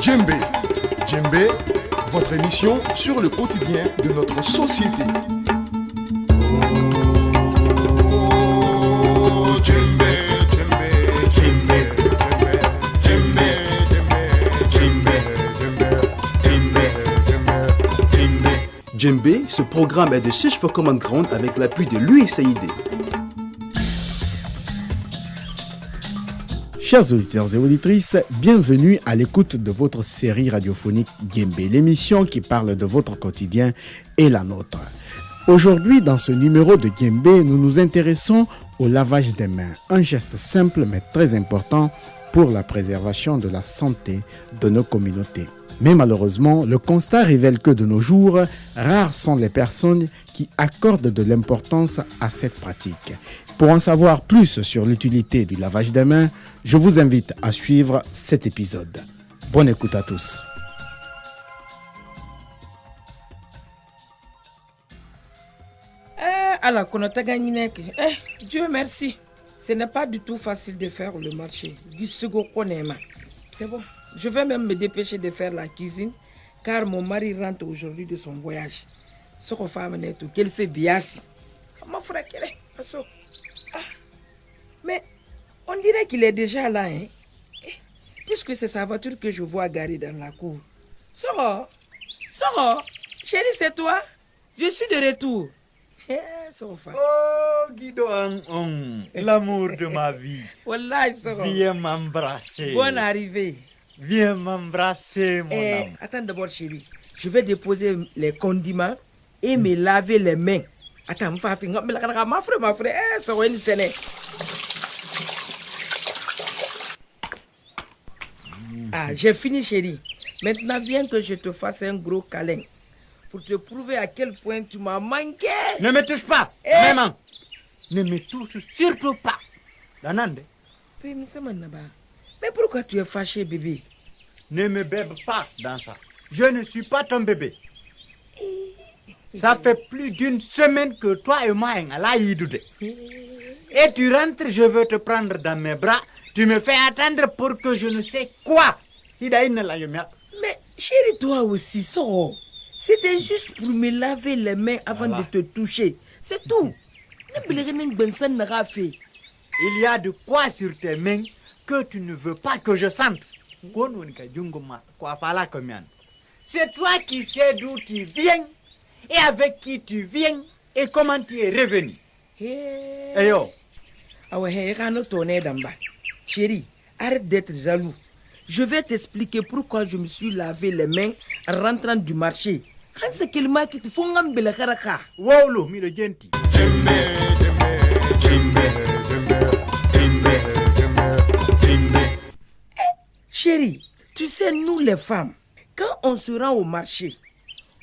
Djembé. Djembé, votre émission sur le quotidien de notre société. Djembé, ce programme est de Search for Common Ground avec l'appui de l'USAID. Chers auditeurs et auditrices, bienvenue à l'écoute de votre série radiophonique Djembé, l'émission qui parle de votre quotidien et la nôtre. Aujourd'hui, dans ce numéro de Djembé, nous nous intéressons au lavage des mains, un geste simple mais très important pour la préservation de la santé de nos communautés. Mais malheureusement, le constat révèle que de nos jours, rares sont les personnes qui accordent de l'importance à cette pratique. Pour en savoir plus sur l'utilité du lavage des mains, je vous invite à suivre cet épisode. Bonne écoute à tous. Dieu merci. Ce n'est pas du tout facile de faire le marché. C'est bon. Je vais même me dépêcher de faire la cuisine car mon mari rentre aujourd'hui de son voyage. Ce qu'on fait n'est tout qu'elle fait biassi. Comment frère qu'elle est? Mais on dirait qu'il est déjà là, hein? Puisque c'est sa voiture que je vois garée dans la cour. Soro, chérie, c'est toi? Je suis de retour. Oh, Guido, l'amour de ma vie. Wallahi, Soro. Viens m'embrasser. Bonne arrivée. Viens m'embrasser, mon amour. Attends d'abord, chérie. Je vais déposer les condiments et me laver les mains. Attends, ma frère, ça va une scène. J'ai fini, chérie. Maintenant, viens que je te fasse un gros câlin pour te prouver à quel point tu m'as manqué. Ne me touche pas, maman. Ne me touche surtout pas. Danande. Mais pourquoi tu es fâché, bébé? Ne me bèbe pas dans ça. Je ne suis pas ton bébé. Ça fait plus d'une semaine que toi et moi, et tu rentres, je veux te prendre dans mes bras. Tu me fais attendre pour que je ne sais quoi. Mais chérie, toi aussi, c'était juste pour me laver les mains avant de te toucher. C'est tout. Il y a de quoi sur tes mains que tu ne veux pas que je sente. C'est toi qui sais d'où tu viens et avec qui tu viens et comment tu es revenu. Chérie, arrête d'être jaloux. Je vais t'expliquer pourquoi je me suis lavé les mains en rentrant du marché. Chérie, tu sais, nous les femmes, quand on se rend au marché,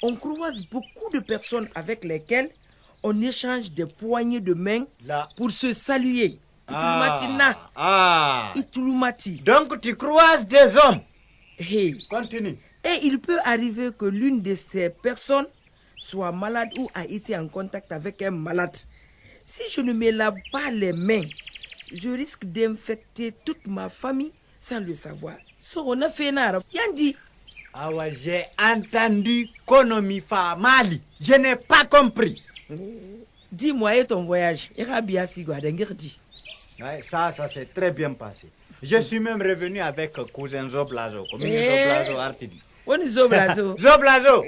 on croise beaucoup de personnes avec lesquelles on échange des poignées de main pour se saluer. Donc tu croises des hommes. Continue. Et il peut arriver que l'une de ces personnes soit malade ou a été en contact avec un malade. Si je ne me lave pas les mains, je risque d'infecter toute ma famille sans le savoir. On a fait Yandi. J'ai entendu Konomi Famali. Je n'ai pas compris. Dis-moi, et ton voyage? Ça s'est très bien passé. Je suis même revenu avec cousin Zoblazo. Zoblazo Artidi. Zoblazo. Zoblazo.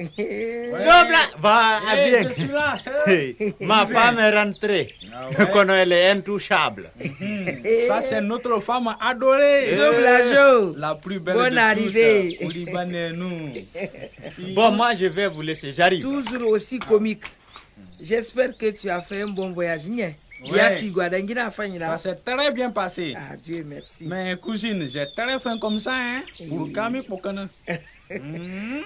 Va bien. Je suis là. Ma femme est rentrée. Elle est intouchable. Ça, c'est notre femme adorée. Zoblazo. La plus belle Bonne de arrivée. toutes. Au Libanais, nous. Bon, moi, je vais vous laisser. J'arrive. Toujours aussi comique. J'espère que tu as fait un bon voyage. Ça s'est très bien passé. Ah, Dieu merci. Mais cousine, j'ai très faim comme ça, hein. Pour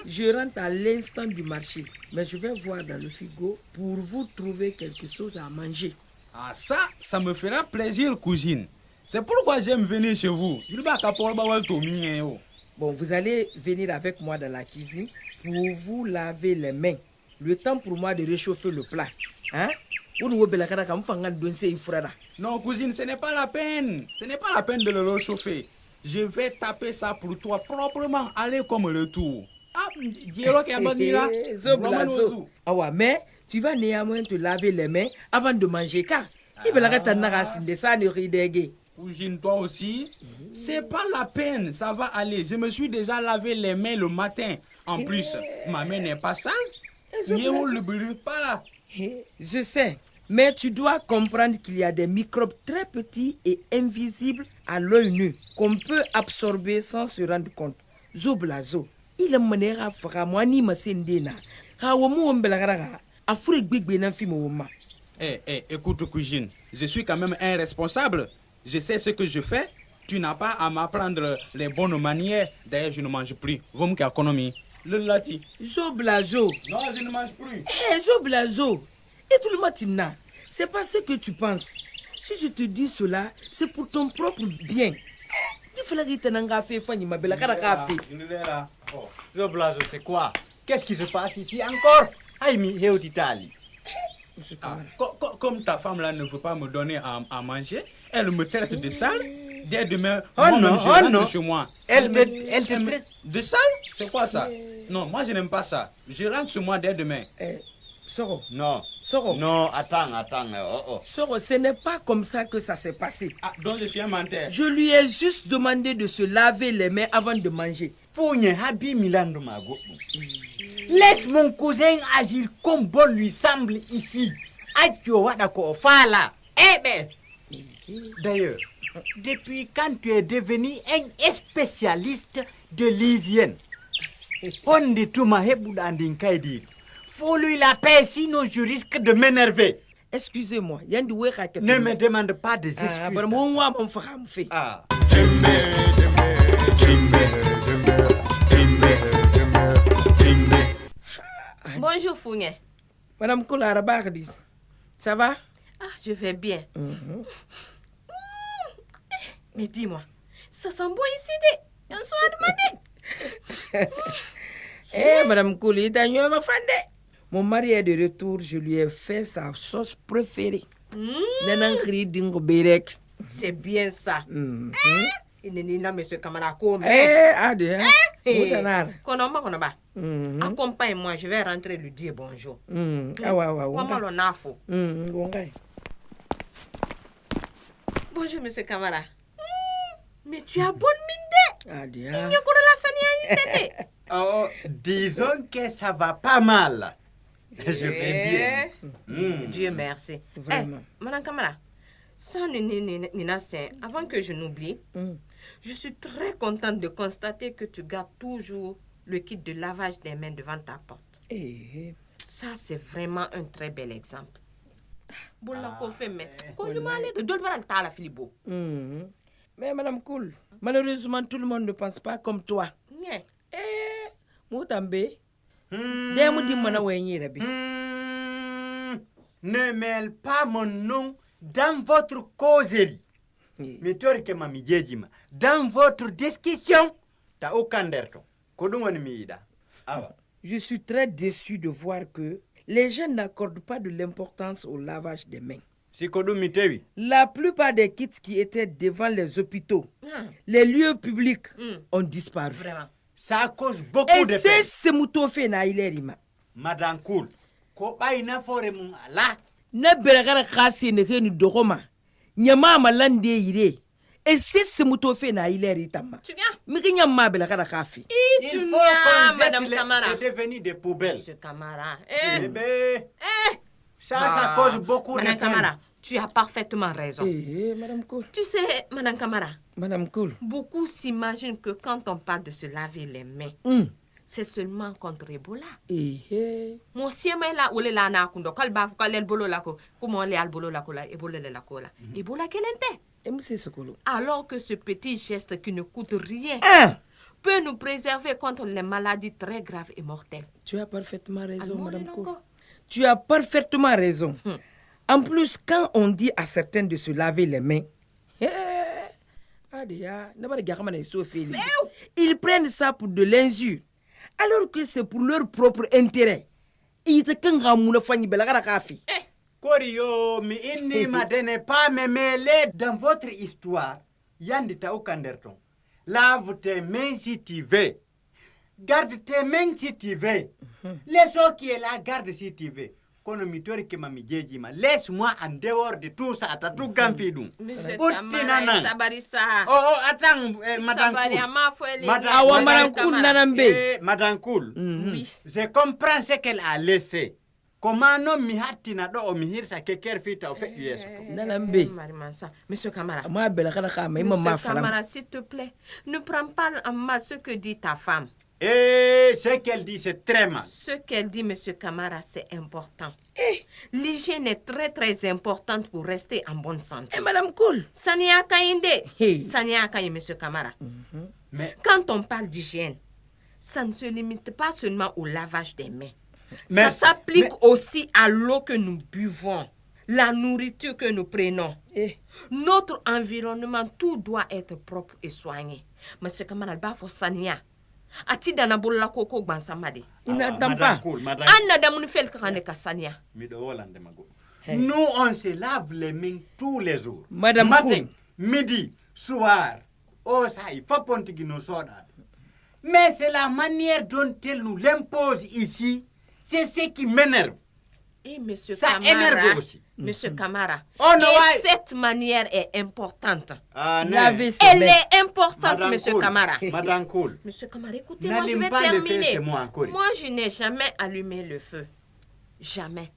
Je rentre à l'instant du marché, mais je vais voir dans le frigo pour vous trouver quelque chose à manger. Ah, ça me fera plaisir, cousine. C'est pourquoi j'aime venir chez vous. Bon, vous allez venir avec moi dans la cuisine pour vous laver les mains. Le temps pour moi de réchauffer le plat. Hein? Non, cousine, ce n'est pas la peine. Ce n'est pas la peine de le réchauffer. Je vais taper ça pour toi proprement, aller comme le tour. Ah, dis-le qu'il y a bon là. Ah ouais, mais tu vas néanmoins te laver les mains avant de manger car il va l'arrêter de racine de ça ne ridéguer. Cousine, toi aussi, c'est pas la peine, ça va aller. Je me suis déjà lavé les mains le matin. En plus, ma main n'est pas sale. Le brûle pas là. Je sais, mais tu dois comprendre qu'il y a des microbes très petits et invisibles à l'œil nu qu'on peut absorber sans se rendre compte. Zoblazo, il a mené à faire moi ni ma sendena. Écoute, cousine, je suis quand même un responsable. Je sais ce que je fais. Tu n'as pas à m'apprendre les bonnes manières. D'ailleurs, je ne mange plus. Vous économie. Le lati. Zoblazo. Non, je ne mange plus. Zoblazo. Et tout le matin, c'est pas ce que tu penses. Si je te dis cela, c'est pour ton propre bien. Il fallait que tu aies fait Fanny ma belle café. Zoblazo, c'est quoi? Qu'est-ce qui se passe ici encore? Aïmi, Héo d'Italie. Comme ta femme là ne veut pas me donner à manger, elle me traite de sale. Dès demain, je rentre chez moi. Elle te traite de sale? C'est quoi ça? Non, moi je n'aime pas ça. Je rentre chez moi dès demain. Soro. Non. Soro. Non, attends. Soro, ce n'est pas comme ça que ça s'est passé. Ah, donc je suis un menteur. Je lui ai juste demandé de se laver les mains avant de manger. Laisse mon cousin agir comme bon lui semble ici. D'ailleurs, depuis quand tu es devenu un spécialiste de l'hygiène, on dit tout ma faut lui la paix, sinon je risque de m'énerver. Excusez-moi, ne me demande pas des excuses. Bonjour Fougne. Madame Koulara Bardi, ça va? Ah, je vais bien. Mais dis-moi, ça sent bon ici, on s'en demandé. Madame Kouli, mon mari est de retour, je lui ai fait sa sauce préférée. C'est bien ça. Il n'est pas monsieur Kamarako. Accompagne-moi, je vais rentrer lui dire bonjour. Bonjour, monsieur Kamara. Mais tu as bonne mine. Disons que ça va pas mal. Je vais bien. Dieu merci. Vraiment. Madame Kamara, avant que je n'oublie, je suis très contente de constater que tu gardes toujours le kit de lavage des mains devant ta porte. Ça, c'est vraiment un très bel exemple. Mais Madame Koul, malheureusement, tout le monde ne pense pas comme toi. Ne mêle pas mon nom dans votre causerie. Dans votre discussion, t'as aucun derto. Je suis très déçu de voir que les gens n'accordent pas de l'importance au lavage des mains. La plupart des kits qui étaient devant les hôpitaux, les lieux publics ont disparu. Vraiment. Ça cause beaucoup de peine. Et c'est ce mouton fait na ilerima. Madame Koul, ko bayina fore mun ala. Na beragara khasi ne renu doroma. Nyama malande yire. Et c'est ce mouton fait na ileritama. Tu viens? Mikinya ma beragara khafi. Il faut qu'on jette c'est devenu des poubelles. Monsieur Kamara. Ça cause beaucoup de peine. Madame Kamara, tu as parfaitement raison. Madame Koul. Tu sais, Madame Kamara. Madame Koul. Beaucoup s'imaginent que quand on parle de se laver les mains, c'est seulement contre Ebola. Mon siema là où la na kundo kal ba kal el bolo la ko comment le al bolo la ko la Ebola le la ko la. Ebola quel était? Alors que ce petit geste qui ne coûte rien peut nous préserver contre les maladies très graves et mortelles. Tu as parfaitement raison, Madame Koul. Tu as parfaitement raison. En plus, quand on dit à certains de se laver les mains, ils prennent ça pour de l'injure, alors que c'est pour leur propre intérêt. Korio, mais il ne m'a pas me mêler dans votre histoire. Yandita au Kanderton. Lave tes mains si tu veux. Garde tes mains si tu veux. Laisse-moi qui est là, garde si tu veux. Laisse-moi en dehors de tout ça. T'as tout gampidou. Oh, attends, Madame Cool. Oui. Je comprends ce qu'elle a laissé. Comment non mi hatina do o mi hirsa ke ker fita o fe yeso. Monsieur Camara. Monsieur Camara, s'il te plaît, ne prends pas en mal ce que dit ta femme. Et ce qu'elle dit, c'est très mal. Ce qu'elle dit, Monsieur Camara, c'est important. L'hygiène est très, très importante pour rester en bonne santé. Madame Cool. Sania Kainde. Sania Kainde, Monsieur Camara. Mais quand on parle d'hygiène, ça ne se limite pas seulement au lavage des mains. Mais, ça s'applique aussi à l'eau que nous buvons, la nourriture que nous prenons. Notre environnement, tout doit être propre et soigné. Monsieur Kamara, il faut sania. Ati dana bolla koko gbansamade. Madame Cool, madame. Anna damun fel kane kasania. Nous on se lave les mains tous les jours. Madame Matin, Cool. midi, soir. Oh ça, il faut pas que nous soda. Mais c'est la manière dont elle nous l'impose ici. C'est ce qui m'énerve. Et Monsieur Ça Camara, énerve aussi. Monsieur Camara. Oh, no, et cette manière est importante. Laver ses Elle mains. est importante, Madame Monsieur Cool. Camara. Madame Cool. Monsieur Camara, écoutez-moi, je N'allume vais pas le feu terminer. chez moi encore. Moi, je n'ai jamais allumé le feu. Jamais.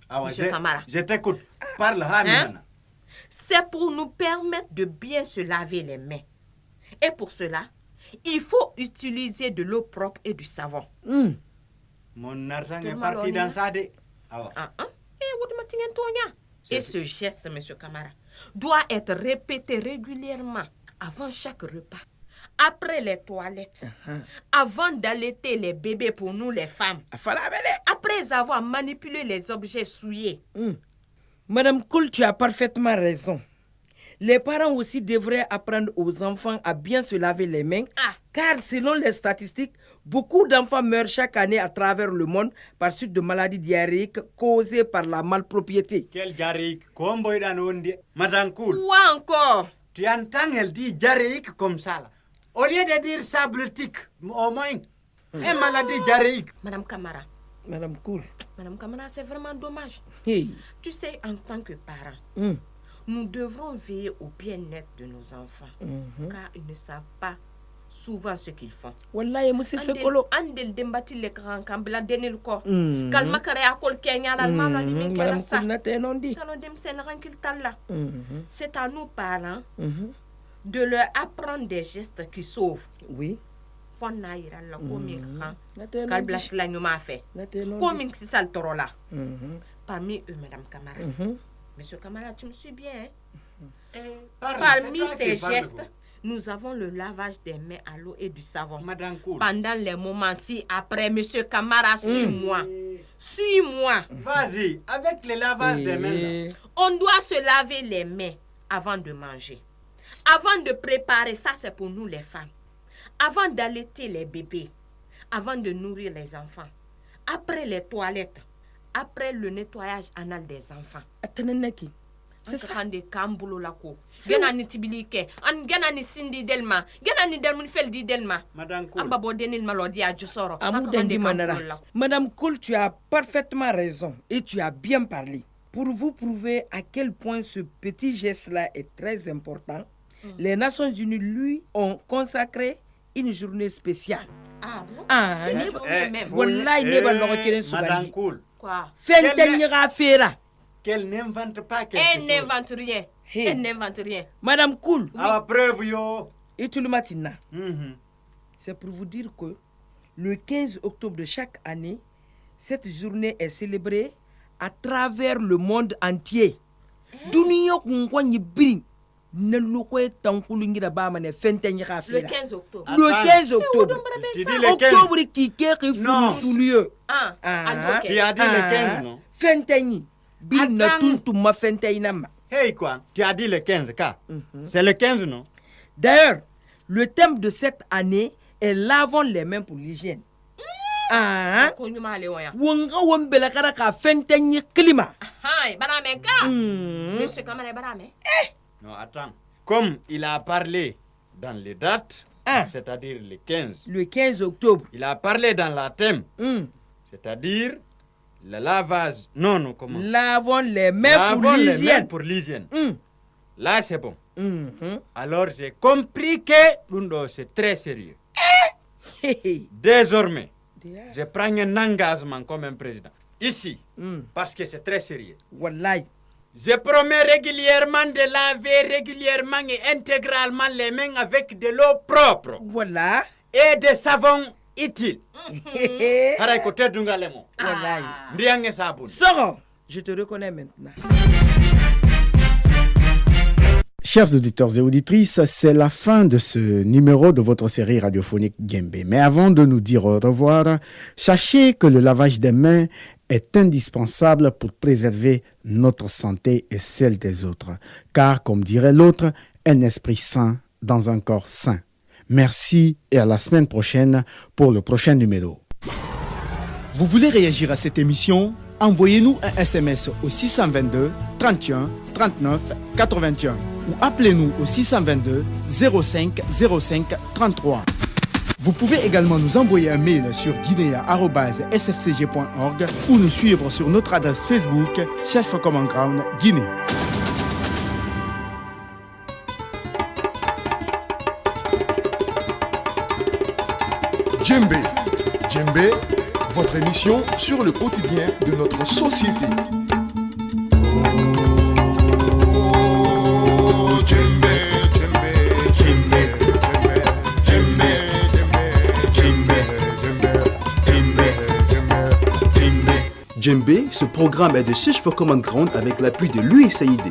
Ah ouais, Monsieur Camara. Je t'écoute. Parle, Hein? C'est pour nous permettre de bien se laver les mains. Et pour cela, il faut utiliser de l'eau propre et du savon. Mon argent est parti dans ça. Et ce geste, Monsieur Camara, doit être répété régulièrement avant chaque repas, après les toilettes, avant d'allaiter les bébés pour nous les femmes, après avoir manipulé les objets souillés. Madame Cool, tu as parfaitement raison. Les parents aussi devraient apprendre aux enfants à bien se laver les mains, car selon les statistiques, beaucoup d'enfants meurent chaque année à travers le monde par suite de maladies diarrhéiques causées par la malpropriété. Quelle diarrhéique? Madame Cool. Ou encore? Tu entends, elle dit diarrhéique comme ça. Là. Au lieu de dire sabletique, au moins, une maladie diarrhéique. Madame Camara. Madame Cool. Madame Camara, c'est vraiment dommage. Hey. Tu sais, en tant que parents, nous devrons veiller au bien-être de nos enfants, car ils ne savent pas souvent ce qu'ils font. Wallahi, monsieur Sekolo. Andel dembati le grand kambla denil ko. Kalma kare akol kenya la malo ni min kera sa. Salon dem sen rankil talla. C'est à nous parents de leur apprendre des gestes qui sauvent. Oui. Fonna ira la ko min kan. Kal blas la nyuma fait. Ko min si sal torola. Parmi eux, Madame Camara. Monsieur Camara, tu me suis bien, hein? Parmi ces gestes, nous avons le lavage des mains à l'eau et du savon. Madame Cool. Pendant les moments après, Monsieur Camara, suis-moi. Suis-moi. Vas-y, avec le lavage des mains. Là. On doit se laver les mains avant de manger. Avant de préparer, ça c'est pour nous les femmes. Avant d'allaiter les bébés. Avant de nourrir les enfants. Après les toilettes. Après le nettoyage anal des enfants. C'est ça. Genani tibilike, an genani sindi delma, genani delmun feldi delma. Madame Cool. Ababo denil malodi a jusoro. Madame Cool, tu as parfaitement raison et tu as bien parlé. Pour vous prouver à quel point ce petit geste-là est très important, les Nations Unies, lui, ont consacré une journée spéciale. Ah bon? Madame Cool. Quoi? Qu'elle n'invente pas quelque chose. Elle n'invente rien. Elle n'invente rien. Madame Cool. À preuve, yo. Et tout le matin. C'est pour vous dire que le 15 octobre de chaque année, cette journée est célébrée à travers le monde entier. Le 15 octobre. Le 15 octobre. Tu dis le 15. Octobre qui est sous lieu. Tu as dit le 15, non? Fentegni. Hey quoi? Tu as dit le 15, car c'est le 15, non? D'ailleurs, le thème de cette année est lavons les mains pour l'hygiène. Non, attends. Comme il a parlé dans les dates, c'est-à-dire le 15. Le 15 octobre. Il a parlé dans la thème, c'est-à-dire le lavage. Non, comment? Lavons les mains pour l'hygiène. Les mains pour l'hygiène. Là, c'est bon. Alors, j'ai compris que c'est très sérieux. Désormais, je prends un engagement comme un président. Ici, parce que c'est très sérieux. Wallahi. Je promets régulièrement de laver régulièrement et intégralement les mains avec de l'eau propre. Voilà. Et de savon utile. Soro, je te reconnais maintenant. Chers auditeurs et auditrices, c'est la fin de ce numéro de votre série radiophonique Djembé. Mais avant de nous dire au revoir, sachez que le lavage des mains est indispensable pour préserver notre santé et celle des autres. Car, comme dirait l'autre, un esprit sain dans un corps sain. Merci et à la semaine prochaine pour le prochain numéro. Vous voulez réagir à cette émission? Envoyez-nous un SMS au 622 31 39 81 ou appelez-nous au 622 05 05 33. Vous pouvez également nous envoyer un mail sur guinea@sfcg.org ou nous suivre sur notre adresse Facebook Chef Common Ground Guinée. Djembé. Djembé, votre émission sur le quotidien de notre société. Djembé, ce programme est de Search for Common Ground avec l'appui de l'USAID.